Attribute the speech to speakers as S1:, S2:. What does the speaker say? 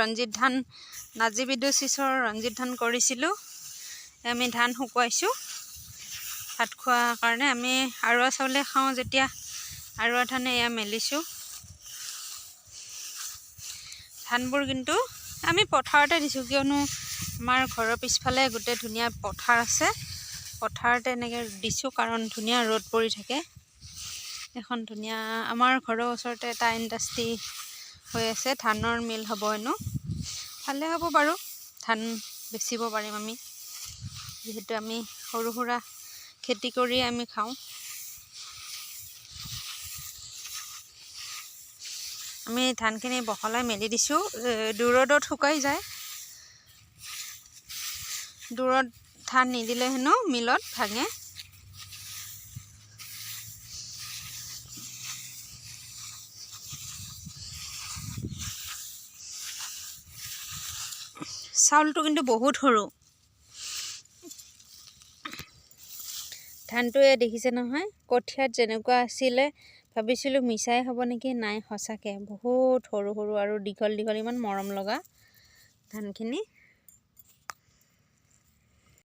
S1: ৰঞ্জিত ধান নাজি বিদুচিছৰ ৰঞ্জিত ধান কৰিছিলোঁ। আমি ধান শুকুৱাইছোঁ ভাত খোৱাৰ কাৰণে। আমি আৰুৱা চাউলে খাওঁ যেতিয়া আৰুৱা ধানে এয়া মেলিছোঁ। ধানবোৰ কিন্তু আমি পথাৰতে দিছোঁ, কিয়নো আমাৰ ঘৰৰ পিছফালে গোটেই ধুনীয়া পথাৰ আছে। পথাৰতে এনেকৈ দিছোঁ কাৰণ ধুনীয়া ৰ'দ পৰি থাকে। এখন ধুনীয়া আমাৰ ঘৰৰ ওচৰতে এটা ইণ্ডাষ্ট্ৰি হৈ আছে, ধানৰ মিল হ'ব হেনো। ভালে হ'ব বাৰু, ধান বেচিব পাৰিম আমি, যিহেতু আমি সৰু সুৰা খেতি কৰি আমি খাওঁ। আমি ধানখিনি বহলাই মেলি দিছোঁ, দূৰদত শুকাই যায়। দূৰত ধান নিদিলে হেনো মিলত ভাঙে। চাউলটো কিন্তু বহুত সৰু। ধানটোৱে দেখিছে নহয়, কঠীয়াত যেনেকুৱা আছিলে ভাবিছিলোঁ মিছাই হ'ব নেকি, নাই সঁচাকৈ বহুত সৰু সৰু আৰু দীঘল দীঘল, ইমান মৰম লগা ধানখিনি।